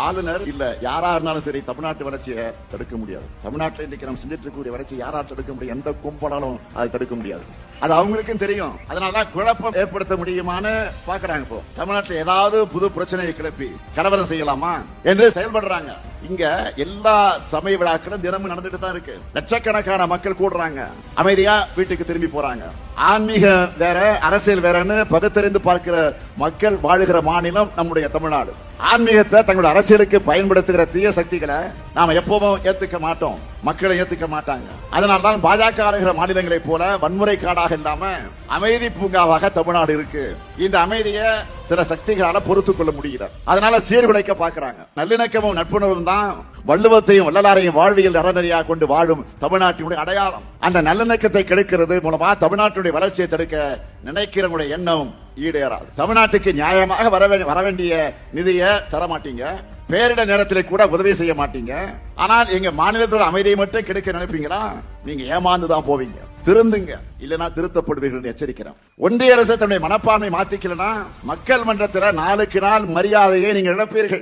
ஆளுநர் இல்ல யாரா இருந்தாலும் சரி தமிழ்நாட்டு வளர்ச்சியை தடுக்க முடியாது. தமிழ்நாட்டில் இன்னைக்கு நம்ம செஞ்சிட்டு இருக்கக்கூடிய வளர்ச்சி யாரா தடுக்க முடியும்? எந்த கும்பலாலும் அதை தடுக்க முடியாது. அது அவங்களுக்கும் தெரியும். அதனாலதான் குழப்பம் ஏற்படுத்த முடியுமான்னு பாக்குறாங்க. இப்போ தமிழ்நாட்டில் ஏதாவது புது பிரச்சனையை கிளப்பி கலவரம் செய்யலாமா என்று செயல்படுறாங்க. இங்க எல்லா சமய விழாக்களும் தினமும் நடந்துட்டு தான் இருக்கு. லட்சக்கணக்கான மக்கள் கூடுறாங்க, அமைதியா வீட்டுக்கு திரும்பி போறாங்க. ஆன்மீக வேற, அரசியல் வேறன்னு பகுத்தறிந்து பார்க்கிற மக்கள் வாழுகிற மாநிலம் நம்முடைய தமிழ்நாடு. ஆன்மீகத்தை தங்களுடைய அரசியலுக்கு பயன்படுத்துகிற தீய சக்திகளை நாம எப்பவும் ஏத்துக்க மாட்டோம், மக்களை ஏத்துக்க மாட்டாங்க. அதனால்தான் பாஜக ஆளுகிற மாநிலங்களை போல வன்முறை காடாக இல்லாம அமைதி பூங்காவாக தமிழ்நாடு இருக்கு. இந்த அமைதியை சில சக்திகளால பொறுத்துக் கொள்ள முடியல. அதனால சீர்குலைக்க பாக்குறாங்க. நல்லிணக்கமும் நட்புணர்வும் தான் வள்ளுவத்தையும் வள்ளலாரையும் வாழ்வியல் அறநெறியாக கொண்டு வாழும் தமிழ்நாட்டினுடைய அடையாளம். அந்த நல்லிணக்கத்தை கெடுக்கிறது மூலமா தமிழ்நாட்டுடைய வளர்ச்சியை தடுக்க நினைக்கிறவங்களுடைய எண்ணம் ஈடேறாது. தமிழ்நாட்டுக்கு நியாயமாக வர வேண்டிய நிதியை தர மாட்டீங்க, பேரிட நேரத்தில் கூட உதவி செய்ய மாட்டீங்க. ஆனால் எங்க மாநிலத்தோட அமைதியை மட்டும் கிடைக்க நினைப்பீங்களா? நீங்க ஏமாந்துதான் போவீங்க. திருந்துங்க, இல்லனா திருத்தப்படுவீர்கள் எச்சரிக்கிறேன். ஒன்றிய அரசு தன்னுடைய மனப்பான்மை மாத்திக்கலனா மக்கள் மன்றத்தில் நாளுக்கு நாள் மரியாதையை நீங்க இழப்பீர்கள்.